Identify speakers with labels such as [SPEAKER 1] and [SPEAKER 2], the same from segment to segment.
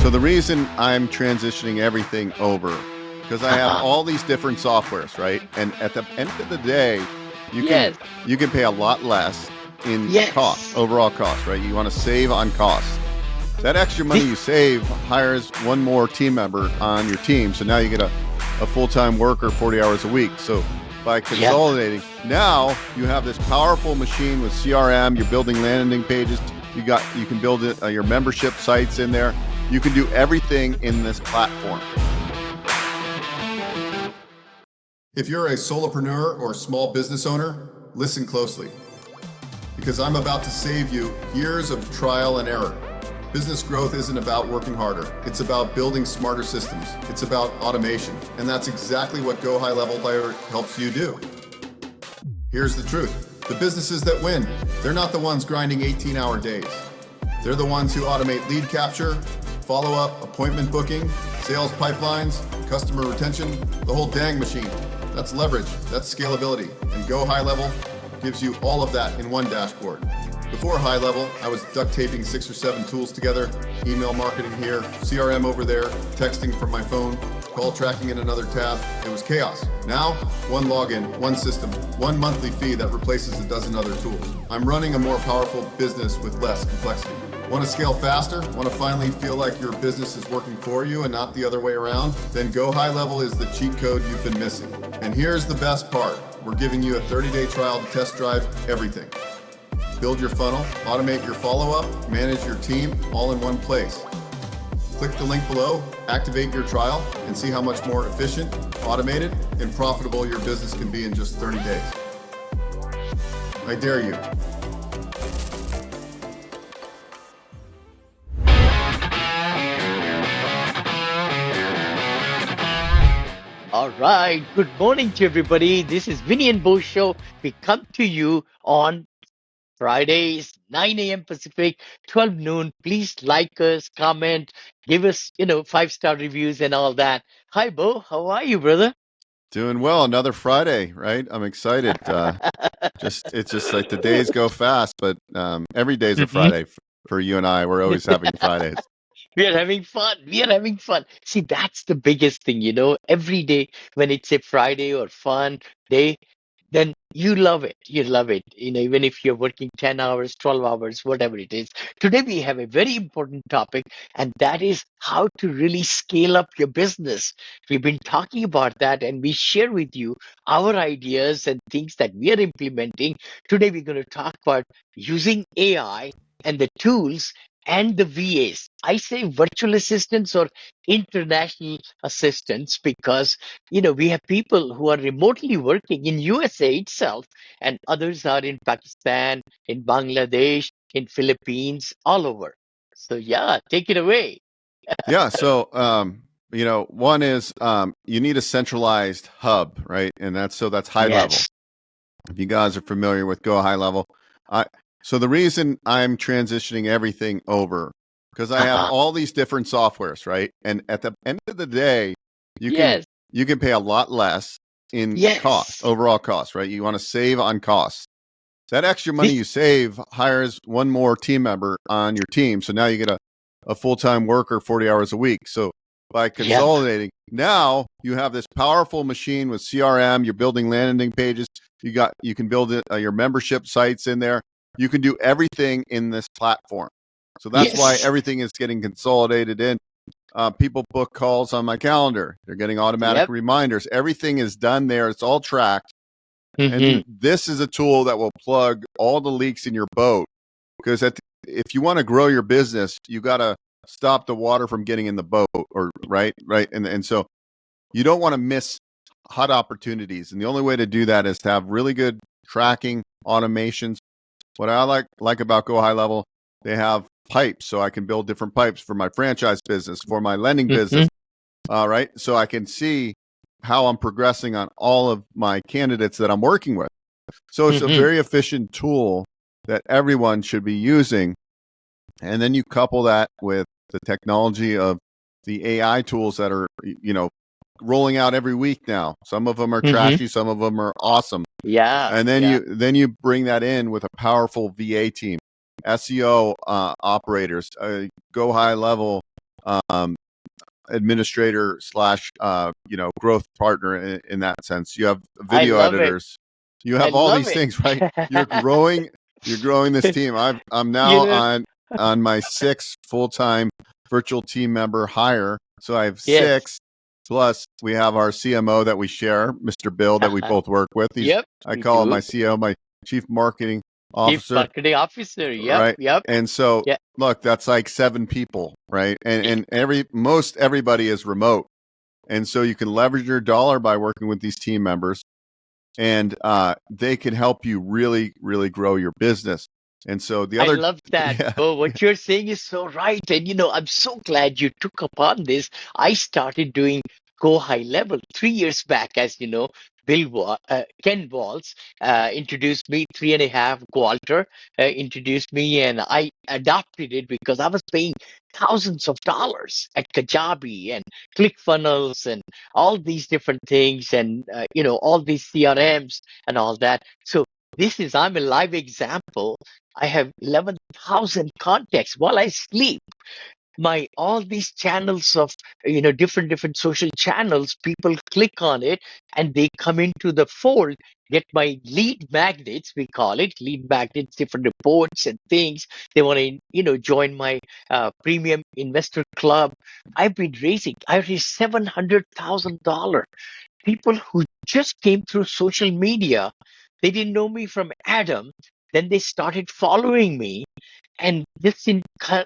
[SPEAKER 1] So the reason I'm transitioning everything over, because I have all these different softwares, right? And at the end of the day, you
[SPEAKER 2] Yes.
[SPEAKER 1] can pay a lot less in cost,
[SPEAKER 2] Yes.
[SPEAKER 1] overall cost, right? You want to save on costs. That extra money you save hires one more team member on your team. So now you get a full-time worker 40 hours a week. So by consolidating, now you have this powerful machine with CRM. You're building landing pages. You can build it, your membership sites in there. You can do everything in this platform. If you're a solopreneur or small business owner, listen closely, because I'm about to save you years of trial and error. Business growth isn't about working harder. It's about building smarter systems. It's about automation. And that's exactly what GoHighLevel helps you do. Here's the truth. The businesses that win, they're not the ones grinding 18-hour days. They're the ones who automate lead capture, follow-up, appointment booking, sales pipelines, customer retention, the whole dang machine. That's leverage, that's scalability. And GoHighLevel gives you all of that in one dashboard. Before HighLevel, I was duct taping 6 or 7 tools together, email marketing here, CRM over there, texting from my phone, call tracking in another tab. It was chaos. Now, one login, one system, one monthly fee that replaces a dozen other tools. I'm running a more powerful business with less complexity. Want to scale faster? Want to finally feel like your business is working for you and not the other way around? Then GoHighLevel is the cheat code you've been missing. And here's the best part. We're giving you a 30-day trial to test drive everything. Build your funnel, automate your follow-up, manage your team, all in one place. Click the link below, activate your trial, and see how much more efficient, automated, and profitable your business can be in just 30 days. I dare you.
[SPEAKER 2] All right. Good morning to everybody. This is Vinney Beau Show. We come to you on Fridays, 9 a.m. Pacific, 12 noon. Please like us, comment, give us, 5-star reviews and all that. Hi, Bo. How are you, brother?
[SPEAKER 1] Doing well. Another Friday, right? I'm excited. It's just like the days go fast, but every day's a
[SPEAKER 2] Mhm.
[SPEAKER 1] Friday for you and I. We're always having Fridays.
[SPEAKER 2] We are having fun. We are having fun. See, that's the biggest thing, every day when it's a Friday or fun day, then you love it. You love it. Even if you're working 10 hours, 12 hours, whatever it is. Today, we have a very important topic, and that is how to really scale up your business. We've been talking about that, and we share with you our ideas and things that we are implementing. Today, we're going to talk about using AI and the tools and the VAs. I say virtual assistants or international assistants because we have people who are remotely working in USA itself, and others are in Pakistan, in Bangladesh, in Philippines, all over. So yeah, take it away.
[SPEAKER 1] Yeah. So, one is you need a centralized hub, right? And that's HighLevel.
[SPEAKER 2] Yes.
[SPEAKER 1] If you guys are familiar with GoHighLevel, so the reason I'm transitioning everything over, because I have all these different softwares, right? And at the end of the day, you
[SPEAKER 2] Yes.
[SPEAKER 1] can pay a lot less in cost,
[SPEAKER 2] Yes.
[SPEAKER 1] overall cost, right? You want to save on costs. That extra money
[SPEAKER 2] This,
[SPEAKER 1] you save hires one more team member on your team. So now you get a full-time worker 40 hours a week. So by
[SPEAKER 2] yep.
[SPEAKER 1] consolidating, now you have this powerful machine with CRM. You're building landing pages. You can build it, your membership sites in there. You can do everything in this platform. So that's why
[SPEAKER 2] Yes.
[SPEAKER 1] everything is getting consolidated in. People book calls on my calendar. They're getting automatic
[SPEAKER 2] Yep.
[SPEAKER 1] reminders. Everything is done there. It's all tracked.
[SPEAKER 2] Hmm.
[SPEAKER 1] And this is a tool that will plug all the leaks in your boat. Because if you want to grow your business, you got to stop the water from getting in the boat, or right. And so you don't want to miss hot opportunities. And the only way to do that is to have really good tracking automations. What I like about GoHighLevel, they have pipes, so I can build different pipes for my franchise business, for my lending business. Right. So I can see how I'm progressing on all of my candidates that I'm working with. So it's a very efficient tool that everyone should be using. And then you couple that with the technology of the AI tools that are, rolling out every week now. Some of them are trashy, some of them are awesome.
[SPEAKER 2] Yeah.
[SPEAKER 1] And then
[SPEAKER 2] Yeah.
[SPEAKER 1] you bring that in with a powerful VA team, SEO operators, GoHighLevel um, administrator slash growth partner in that sense. You have
[SPEAKER 2] I
[SPEAKER 1] video
[SPEAKER 2] love it.
[SPEAKER 1] editors. You
[SPEAKER 2] I
[SPEAKER 1] have all
[SPEAKER 2] love
[SPEAKER 1] these
[SPEAKER 2] it.
[SPEAKER 1] things, right? You're growing this team. I'm
[SPEAKER 2] You
[SPEAKER 1] now
[SPEAKER 2] know,
[SPEAKER 1] on my sixth full-time virtual team member hire. So I have
[SPEAKER 2] yes.
[SPEAKER 1] six, plus we have our CMO that we share, Mr. Bill, that we both work with.
[SPEAKER 2] Yep,
[SPEAKER 1] I
[SPEAKER 2] we
[SPEAKER 1] call him
[SPEAKER 2] do.
[SPEAKER 1] my CEO, my chief marketing
[SPEAKER 2] Chief
[SPEAKER 1] officer,
[SPEAKER 2] marketing officer. Yep,
[SPEAKER 1] right?
[SPEAKER 2] yep.
[SPEAKER 1] And so
[SPEAKER 2] Yeah,
[SPEAKER 1] look, that's like 7 people, right? And most everybody is remote. And so you can leverage your dollar by working with these team members, and they can help you really, really grow your business. And so the
[SPEAKER 2] I
[SPEAKER 1] other,
[SPEAKER 2] love that.
[SPEAKER 1] yeah,
[SPEAKER 2] Oh, what you're saying is so right. And, I'm so glad you took upon this. I started doing Go High Level 3 years back, as you know. Ken Walls introduced me, 3.5. Walter introduced me, and I adopted it because I was paying thousands of dollars at Kajabi and ClickFunnels and all these different things, and all these CRMs and all that. So I'm a live example. I have 11,000 contacts while I sleep. My all these channels of different social channels, people click on it and they come into the fold, get my lead magnets, we call it lead magnets, different reports and things. They want to join my premium investor club. I raised $700,000. People who just came through social media, they didn't know me from Adam, then they started following me, and just in 7-10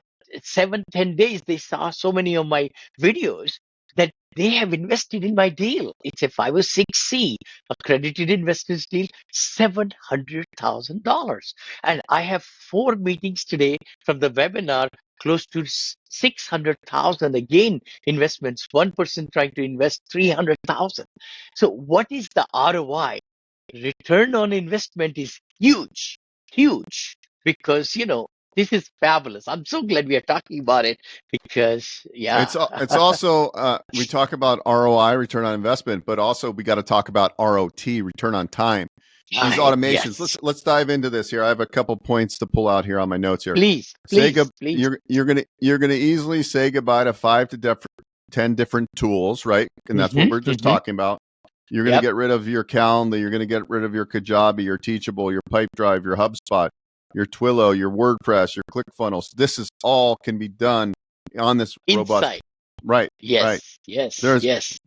[SPEAKER 2] days they saw so many of my videos that they have invested in my deal. It's a 506C accredited investors deal, $700,000. And I have 4 meetings today from the webinar, close to 600,000 again investments, one person trying to invest 300,000. So what is the ROI? Return on investment is huge, huge, because this is fabulous. I'm so glad we are talking about it because, yeah.
[SPEAKER 1] it's also we talk about ROI, return on investment, but also we got to talk about ROT, return on time. These
[SPEAKER 2] Time,
[SPEAKER 1] automations.
[SPEAKER 2] yes.
[SPEAKER 1] Let's dive into this here. I have a couple points to pull out here on my notes here.
[SPEAKER 2] Please,
[SPEAKER 1] Say
[SPEAKER 2] please, please.
[SPEAKER 1] you're gonna easily say goodbye to 10 different tools, right? And that's what we're just talking about. You're gonna
[SPEAKER 2] Yep,
[SPEAKER 1] get rid of your Calendly. You're gonna get rid of your Kajabi, your Teachable, your Pipedrive, your HubSpot, your Twilio, your WordPress, your ClickFunnels. This is all can be done on this robust.
[SPEAKER 2] insight.
[SPEAKER 1] Right, right.
[SPEAKER 2] Yes, yes,
[SPEAKER 1] There's
[SPEAKER 2] yes,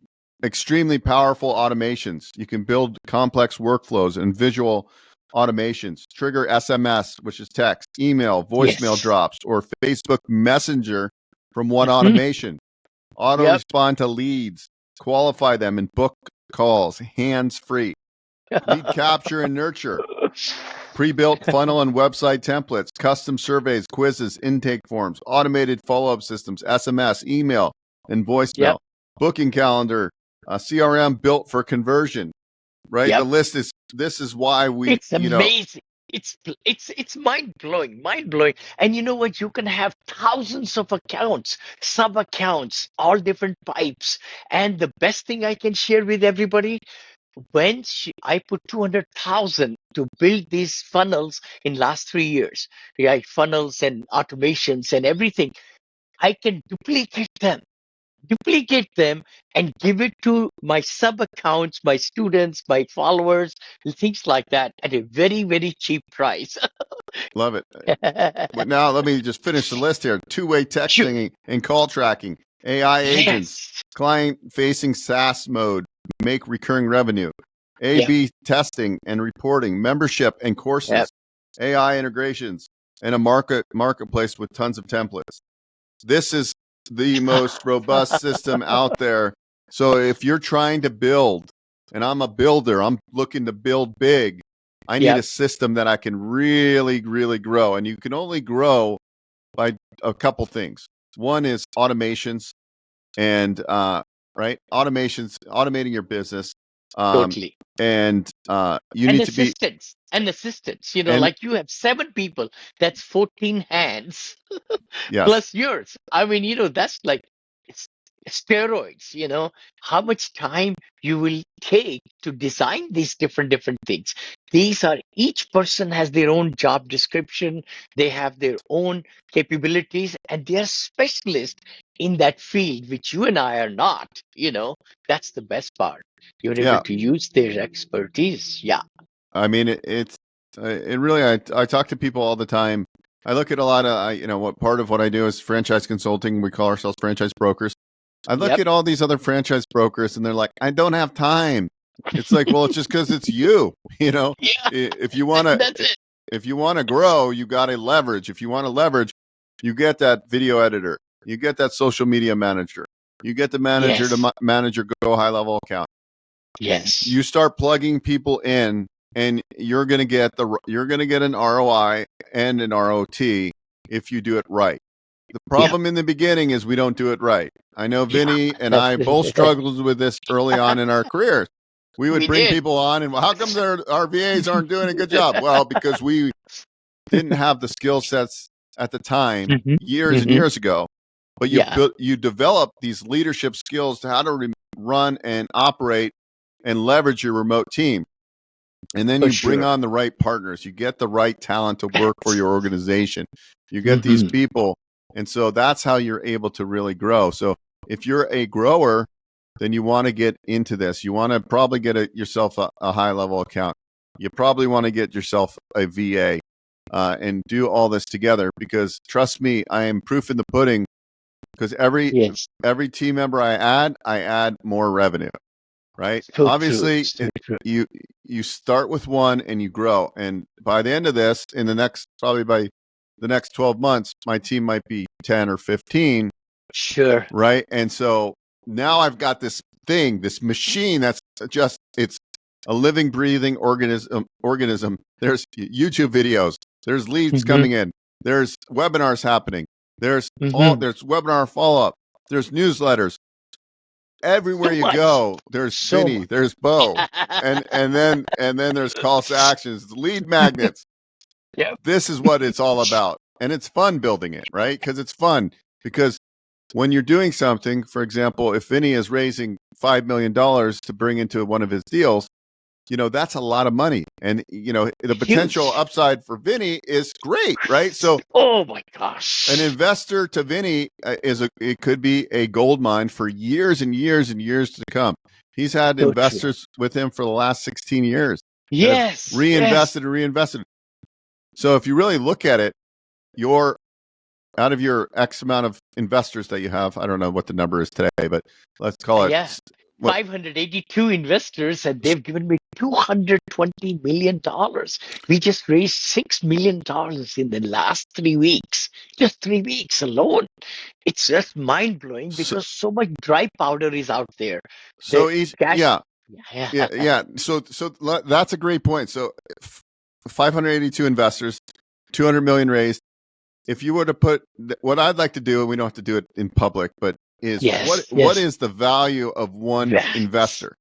[SPEAKER 1] extremely powerful automations. You can build complex workflows and visual automations, trigger SMS, which is text, email, voicemail
[SPEAKER 2] yes.
[SPEAKER 1] drops, or Facebook Messenger from one
[SPEAKER 2] Mhm.
[SPEAKER 1] automation. Auto
[SPEAKER 2] Yep.
[SPEAKER 1] respond to leads, qualify them, and book calls hands free. Lead capture and nurture, pre-built funnel and website templates, custom surveys, quizzes, intake forms, automated follow-up systems, SMS, email, and voicemail,
[SPEAKER 2] Yep,
[SPEAKER 1] booking calendar, a CRM built for conversion, right? The
[SPEAKER 2] yep.
[SPEAKER 1] list is, this is why we,
[SPEAKER 2] It's amazing. It's mind blowing, mind blowing. And you know what? You can have thousands of accounts, sub accounts, all different types. And the best thing I can share with everybody, I put 200,000 to build these funnels in last 3 years, right? Funnels and automations and everything. I can duplicate them and give it to my sub accounts, my students, my followers, things like that at a very, very cheap price.
[SPEAKER 1] love it. But now let me just finish the list here. Two-way
[SPEAKER 2] Sure.
[SPEAKER 1] texting and call tracking, AI agents,
[SPEAKER 2] Yes.
[SPEAKER 1] client-facing SaaS mode, make recurring revenue,
[SPEAKER 2] Yep.
[SPEAKER 1] A/B testing and reporting, membership and
[SPEAKER 2] Yep.
[SPEAKER 1] courses, AI integrations, and a marketplace with tons of templates. This is the most robust system out there. So if you're trying to build, and I'm a builder, I'm looking to build big, I need a
[SPEAKER 2] Yep.
[SPEAKER 1] system that I can really, really grow. And you can only grow by a couple things. One is automations and right, automating your business. Um,
[SPEAKER 2] Totally.
[SPEAKER 1] and you
[SPEAKER 2] And
[SPEAKER 1] need to be
[SPEAKER 2] assistants. And assistants.
[SPEAKER 1] and
[SPEAKER 2] Like you have 7 people, that's 14 hands
[SPEAKER 1] yes,
[SPEAKER 2] plus yours. I mean, that's like it's steroids, how much time you will take to design these different things. These are, each person has their own job description, they have their own capabilities, and they are specialists in that field, which you and I are not, that's the best part. You're able
[SPEAKER 1] Yeah.
[SPEAKER 2] to use their expertise. Yeah.
[SPEAKER 1] I mean, it really, I talk to people all the time. I look at a lot of, what part of what I do is franchise consulting. We call ourselves franchise brokers. I look
[SPEAKER 2] Yep.
[SPEAKER 1] at all these other franchise brokers and they're like, I don't have time. It's like, well, it's just because it's you,
[SPEAKER 2] Yeah.
[SPEAKER 1] if you want to,
[SPEAKER 2] That's it.
[SPEAKER 1] if you want to grow, you got to leverage. If you want to leverage, you get that video editor, you get that social media manager, you get the manager
[SPEAKER 2] Yes.
[SPEAKER 1] to manage your GoHighLevel account.
[SPEAKER 2] Yes.
[SPEAKER 1] You start plugging people in, and you're going to get an ROI and an ROT if you do it right. The problem in the beginning is we don't do it right. I know Vinney and I both struggled with this early on in our careers. We would bring people on, and how come our VAs aren't doing a good job? Well, because we didn't have the skill sets at the time, years and years ago. But you develop these leadership skills to how to run and operate and leverage your remote team. And then you bring on the right partners. You get the right talent to work for your organization. You get these people. And so that's how you're able to really grow. So if you're a grower, then you want to get into this. You want to probably get yourself a high level account. You probably want to get yourself a VA and do all this together, because trust me, I am proof in the pudding, because every team member I add more revenue. Right.
[SPEAKER 2] So
[SPEAKER 1] obviously,
[SPEAKER 2] true.
[SPEAKER 1] You start with one and you grow. And by the end of this, probably by the next 12 months, my team might be 10 or 15.
[SPEAKER 2] Sure.
[SPEAKER 1] Right. And so now I've got this machine that's it's a living, breathing organism. There's YouTube videos. There's leads coming in. There's webinars happening. There's webinar follow-up. There's newsletters. Everywhere you go, there's Vinney, there's Beau, and then there's calls to actions, lead magnets. This is what it's all about, and it's fun building it, right? Because it's fun. Because when you're doing something, for example, if Vinney is raising $5 million to bring into one of his deals, that's a lot of money, and the potential upside for Vinney is great, right? So,
[SPEAKER 2] oh my gosh,
[SPEAKER 1] an investor to Vinney it could be a gold mine for years and years and years to come. He's had investors with him for the last 16 years.
[SPEAKER 2] Yes,
[SPEAKER 1] reinvested and reinvested. So if you really look at it, out of your X amount of investors that you have, I don't know what the number is today, but let's call it
[SPEAKER 2] 582 investors, and they've given me $220 million. We just raised $6 million in the last 3 weeks, just 3 weeks alone. It's just mind blowing, because so much dry powder is out there.
[SPEAKER 1] So So that's a great point. So 582 investors, 200 million raised. If you were to put what I'd like to do, and we don't have to do it in public, but what is the value of one investor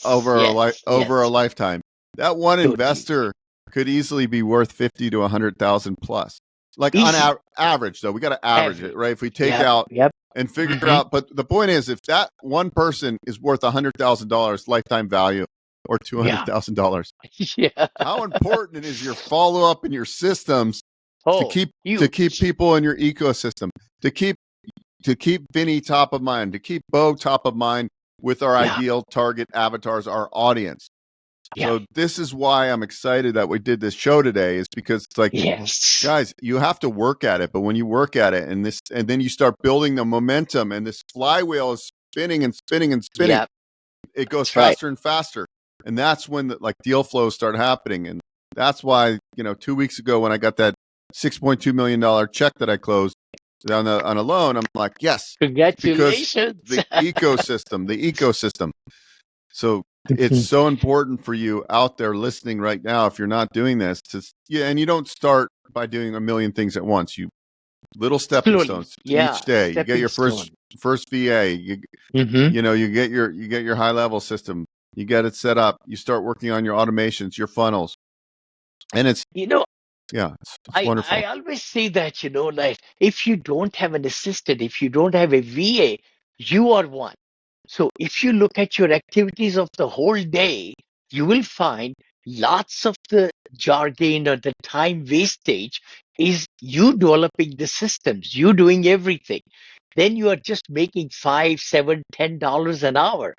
[SPEAKER 1] over a lifetime? That one investor could easily be worth 50 to 100,000 plus. Like on average, though, we got to average it, right? If we take out and figure out, but the point is, if that one person is worth $100,000 lifetime value or $200,000, how important is your follow up and your systems to keep people in your ecosystem, to keep Vinney top of mind, to keep Beau top of mind with our ideal target avatars, our audience. So this is why I'm excited that we did this show today, is because it's like, guys, you have to work at it. But when you work at it and then you start building the momentum, and this flywheel is spinning and spinning and spinning, it goes faster and faster. And that's when deal flows start happening. And that's why, 2 weeks ago when I got that $6.2 million check that I closed on a loan, I'm like, yes,
[SPEAKER 2] congratulations.
[SPEAKER 1] Because the ecosystem. So it's so important for you out there listening right now. If you're not doing this, and you don't start by doing a million things at once. You little stepping stones each day. You get your first VA. You get your high level system. You get it set up. You start working on your automations, your funnels, and it's it's wonderful.
[SPEAKER 2] I always say that, like, if you don't have an assistant, if you don't have a VA, you are one. So if you look at your activities of the whole day, you will find lots of the jargon or the time wastage is you developing the systems, you doing everything. then you are just making $5, $7, $10 an hour.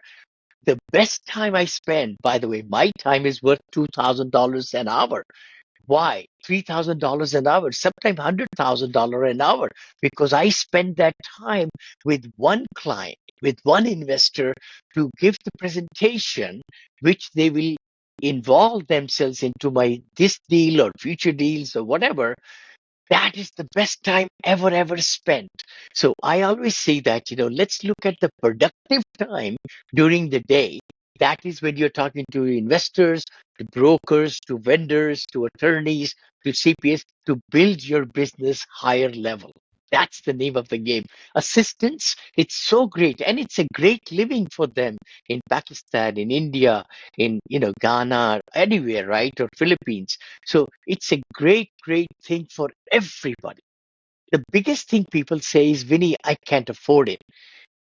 [SPEAKER 2] The best time I spend, by the way, my time is worth $2,000 an hour. Why? $3,000 an hour, sometimes $100,000 an hour, because I spend that time with one client, with one investor to give the presentation, which they will involve themselves into my this deal or future deals or whatever. That is the best time ever spent. So I always say that, let's look at the productive time during the day. That is when you're talking to investors, to brokers, to vendors, to attorneys, to CPAs, to build your business higher level. That's the name of the game. Assistance, it's so great. And it's a great living for them in Pakistan, in India, in Ghana, anywhere, right? Or Philippines. So it's a great thing for everybody. The biggest thing people say is, Vinny, I can't afford it.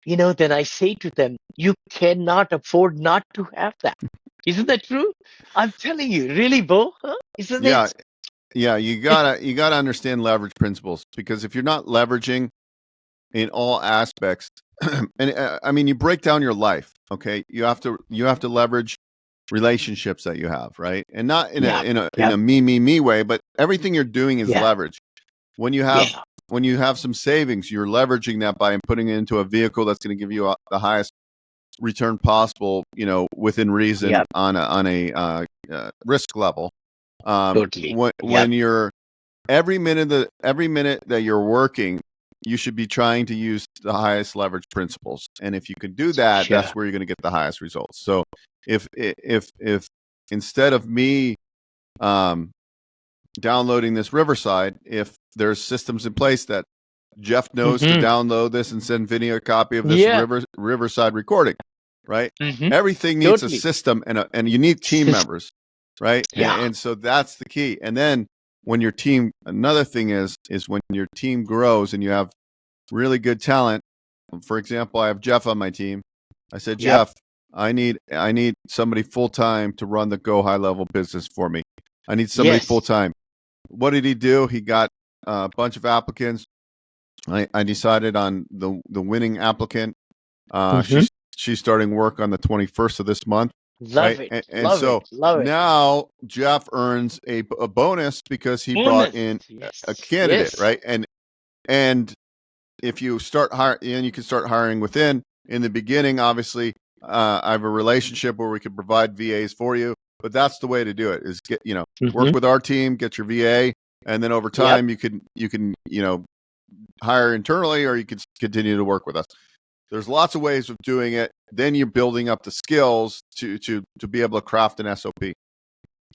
[SPEAKER 2] Then I say to them, you cannot afford not to have that. Isn't that true? I'm telling you, really, Bo? Huh? Isn't
[SPEAKER 1] Yeah,
[SPEAKER 2] it?
[SPEAKER 1] yeah, you gotta understand leverage principles, because if you're not leveraging in all aspects, and I mean, you break down your life. Okay, you have to leverage relationships that you have, right? And not in a
[SPEAKER 2] Yeah,
[SPEAKER 1] in a in
[SPEAKER 2] yeah,
[SPEAKER 1] a me way, but everything you're doing is
[SPEAKER 2] yeah,
[SPEAKER 1] leverage. When you have
[SPEAKER 2] yeah.
[SPEAKER 1] when you have some savings, you're leveraging that by putting it into a vehicle that's going to give you the highest return possible, within reason
[SPEAKER 2] Yeah,
[SPEAKER 1] on a risk level.
[SPEAKER 2] totally.
[SPEAKER 1] When
[SPEAKER 2] Yep.
[SPEAKER 1] you're every minute that you're working, you should be trying to use the highest leverage principles. And if you can do that, that's
[SPEAKER 2] Sure.
[SPEAKER 1] where you're going to get the highest results. So if instead of me um, downloading this Riverside, if there's systems in place that Jeff knows to
[SPEAKER 2] Mm-hmm.
[SPEAKER 1] download this and send Vinny a copy of this
[SPEAKER 2] Yeah.
[SPEAKER 1] Riverside recording, right?
[SPEAKER 2] Mm-hmm.
[SPEAKER 1] Everything needs a
[SPEAKER 2] Totally.
[SPEAKER 1] system, and you need team members, right? And,
[SPEAKER 2] Yeah.
[SPEAKER 1] and so that's the key. And then when your team, another thing is when your team grows and you have really good talent. For example, I have Jeff on my team. I said,
[SPEAKER 2] Yep.
[SPEAKER 1] Jeff, I need somebody full time to run the Go High Level business for me. I need somebody full
[SPEAKER 2] Yes.
[SPEAKER 1] time. What did he do? He got a bunch of applicants. I decided on the winning applicant. Uh,
[SPEAKER 2] Mm-hmm.
[SPEAKER 1] she's she's starting work on the 21st of this month, right?
[SPEAKER 2] Love it.
[SPEAKER 1] And
[SPEAKER 2] Love it.
[SPEAKER 1] so
[SPEAKER 2] Love it.
[SPEAKER 1] now Jeff earns a bonus because he brought
[SPEAKER 2] Bonus.
[SPEAKER 1] in a
[SPEAKER 2] Yes.
[SPEAKER 1] candidate,
[SPEAKER 2] Yes.
[SPEAKER 1] right? And if you start hiring, and you can start hiring within. In the beginning, obviously, I have a relationship where we can provide VAs for you, but that's the way to do it: is work
[SPEAKER 2] Mm-hmm.
[SPEAKER 1] with our team, get your VA, and then over
[SPEAKER 2] Yep.
[SPEAKER 1] time you can hire internally, or you can continue to work with us. There's lots of ways of doing it. Then you're building up the skills to be able to craft an SOP.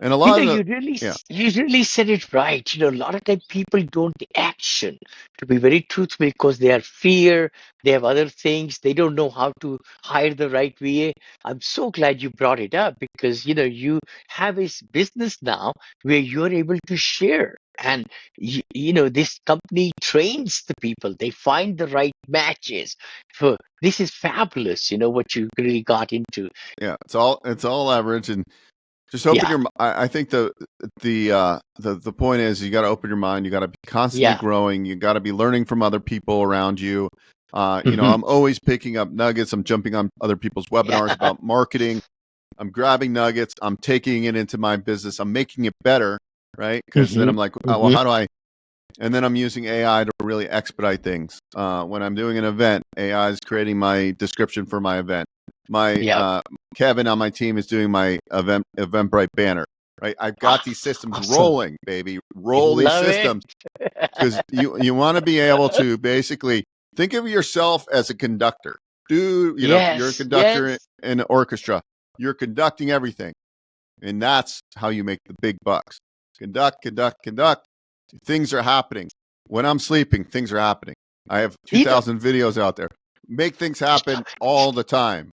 [SPEAKER 1] And a lot of the yeah,
[SPEAKER 2] You really said it right. A lot of time people don't action, to be very truthful, because they are fear, they have other things, they don't know how to hire the right VA. I'm so glad you brought it up, because you have a business now where you're able to share. And this company trains the people. They find the right matches. For this is fabulous, what you really got into.
[SPEAKER 1] yeah, it's all leverage. And just open
[SPEAKER 2] Yeah,
[SPEAKER 1] your. I think the point is, you got to open your mind. You got to be constantly
[SPEAKER 2] yeah.
[SPEAKER 1] growing. You got to be learning from other people around you.
[SPEAKER 2] Hmm.
[SPEAKER 1] I'm always picking up nuggets. I'm jumping on other people's webinars
[SPEAKER 2] Yeah.
[SPEAKER 1] about marketing. I'm grabbing nuggets. I'm taking it into my business. I'm making it better, right? Because then
[SPEAKER 2] Hmm.
[SPEAKER 1] I'm like, oh, well,
[SPEAKER 2] Hmm.
[SPEAKER 1] how do I? And then I'm using AI to really expedite things. When I'm doing an event, AI is creating my description for my event. My
[SPEAKER 2] Yeah.
[SPEAKER 1] Kevin on my team is doing my Eventbrite banner. Right, I've got
[SPEAKER 2] Ah,
[SPEAKER 1] these systems
[SPEAKER 2] awesome.
[SPEAKER 1] rolling, baby.
[SPEAKER 2] I
[SPEAKER 1] Roll these
[SPEAKER 2] love it.
[SPEAKER 1] systems, because you want to be able to basically think of yourself as a conductor. You're a
[SPEAKER 2] Yes.
[SPEAKER 1] conductor in
[SPEAKER 2] Yes.
[SPEAKER 1] an orchestra. You're conducting everything, and that's how you make the big bucks. Conduct. Things are happening. When I'm sleeping, things are happening. I have
[SPEAKER 2] You know,
[SPEAKER 1] 2,000 videos out there. Make things
[SPEAKER 2] I
[SPEAKER 1] happen
[SPEAKER 2] love it.
[SPEAKER 1] all the time.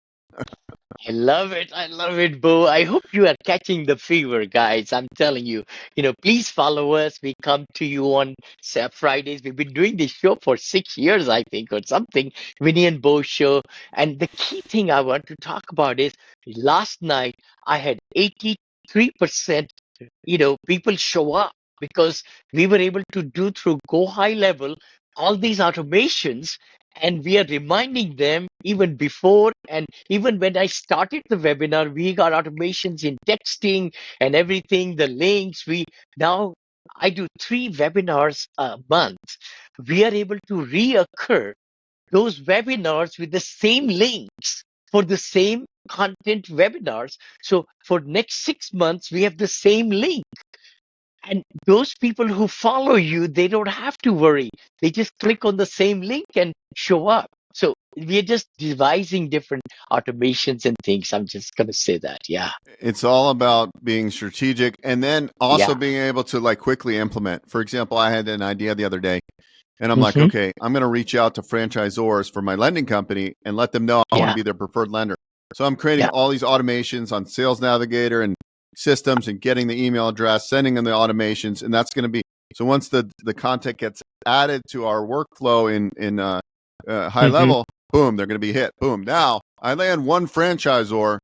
[SPEAKER 2] I love it. I love it, Bo. I hope you are catching the fever, guys. I'm telling you, please follow us. We come to you on Fridays. We've been doing this show for 6 years, I think, or something. Vinney and Beau Show. And the key thing I want to talk about is last night I had 83%, people show up because we were able to do through Go High Level all these automations. And we are reminding them even before, and even when I started the webinar, we got automations in texting and everything, the links. Now I do 3 webinars a month. We are able to reoccur those webinars with the same links for the same content webinars. So for next 6 months, we have the same link. And those people who follow you, they don't have to worry. They just click on the same link and show up. So we're just devising different automations and things. I'm just going to say that. Yeah.
[SPEAKER 1] It's all about being strategic and then also
[SPEAKER 2] Yeah.
[SPEAKER 1] being able to like quickly implement. For example, I had an idea the other day and I'm like,
[SPEAKER 2] Mm-hmm.
[SPEAKER 1] okay, I'm going to reach out to franchisors for my lending company and let them know I want to
[SPEAKER 2] Yeah.
[SPEAKER 1] be their preferred lender. So I'm creating
[SPEAKER 2] Yeah.
[SPEAKER 1] all these automations on Sales Navigator and systems and getting the email address, sending them the automations. And that's going to be, so once the content gets added to our workflow in high
[SPEAKER 2] Mm-hmm.
[SPEAKER 1] level, boom, they're going to be hit. Boom. Now I land one franchisor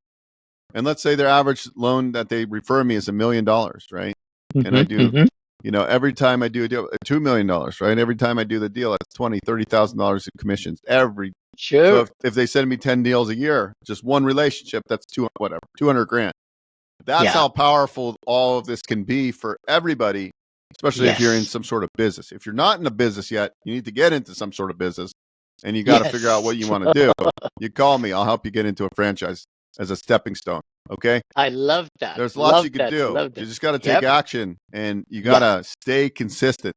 [SPEAKER 1] and let's say their average loan that they refer me is $1 million, right? And I
[SPEAKER 2] Mm-hmm.
[SPEAKER 1] do,
[SPEAKER 2] Mm-hmm.
[SPEAKER 1] every time I do a deal, $2 million, right? Every time I do the deal, it's $30,000 in commissions so
[SPEAKER 2] Sure.
[SPEAKER 1] if they send me 10 deals a year, just one relationship, that's 200 grand. That's
[SPEAKER 2] Yeah.
[SPEAKER 1] how powerful all of this can be for everybody, especially if you're in
[SPEAKER 2] Yes.
[SPEAKER 1] some sort of business. If you're not in a business yet, you need to get into some sort of business and you got to figure out
[SPEAKER 2] Yes.
[SPEAKER 1] what you want to do. You call me, I'll help you get into a franchise as a stepping stone. Okay.
[SPEAKER 2] I love that.
[SPEAKER 1] There's lots
[SPEAKER 2] Love
[SPEAKER 1] you could
[SPEAKER 2] that.
[SPEAKER 1] do.
[SPEAKER 2] Love
[SPEAKER 1] You
[SPEAKER 2] that.
[SPEAKER 1] just got to take
[SPEAKER 2] Yep.
[SPEAKER 1] action and you got
[SPEAKER 2] Yeah.
[SPEAKER 1] to stay consistent.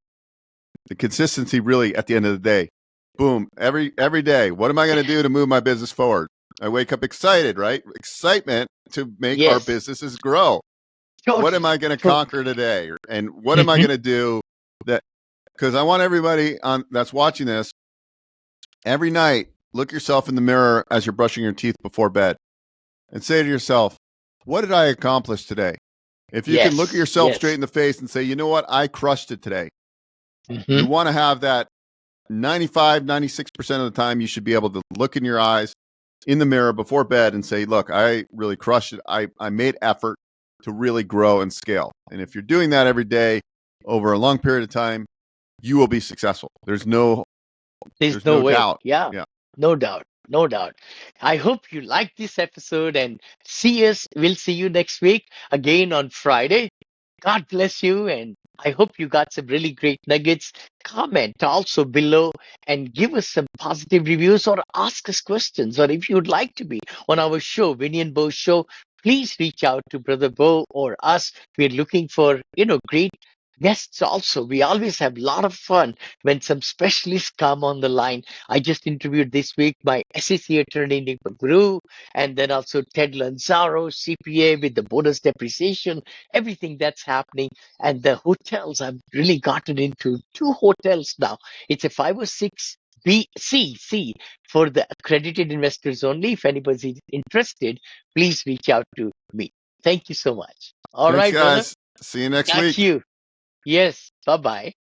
[SPEAKER 1] The consistency really at the end of the day, boom, every day. What am I going to do to move my business forward? I wake up excited, right? Excitement to make our
[SPEAKER 2] Yes.
[SPEAKER 1] businesses grow. What am
[SPEAKER 2] Totally.
[SPEAKER 1] I going to
[SPEAKER 2] Totally.
[SPEAKER 1] conquer today? And what am I
[SPEAKER 2] Mm-hmm.
[SPEAKER 1] going to do that? Because I want everybody on that's watching this every night, look yourself in the mirror as you're brushing your teeth before bed and say to yourself, what did I accomplish today? If you can look at
[SPEAKER 2] Yes.
[SPEAKER 1] yourself straight
[SPEAKER 2] Yes.
[SPEAKER 1] in the face and say, you know what? I crushed it today.
[SPEAKER 2] Mm-hmm.
[SPEAKER 1] You want to have that 95, 96% of the time, you should be able to look in your eyes in the mirror before bed and say, look, I really crushed it. I made effort to really grow and scale. And if you're doing that every day over a long period of time, you will be successful. There's no
[SPEAKER 2] There's no way.
[SPEAKER 1] doubt.
[SPEAKER 2] Yeah.
[SPEAKER 1] Yeah.
[SPEAKER 2] No doubt. No doubt. I hope you like this episode and see us. We'll see you next week again on Friday. God bless you. And I hope you got some really great nuggets. Comment also below and give us some positive reviews or ask us questions. Or if you'd like to be on our show, Vinney Beau Show, please reach out to Brother Beau or us. We're looking for, great guests also. We always have a lot of fun when some specialists come on the line. I just interviewed this week my SEC attorney, Nick McGrew, and then also Ted Lanzaro, CPA with the bonus depreciation, everything that's happening. And the hotels, I've really gotten into 2 hotels now. It's a 5 or 6 C for the accredited investors only. If anybody's interested, please reach out to me. Thank you so much. All
[SPEAKER 1] Thanks,
[SPEAKER 2] right, brother.
[SPEAKER 1] guys. See you next
[SPEAKER 2] Catch
[SPEAKER 1] week.
[SPEAKER 2] you. Yes. Bye bye.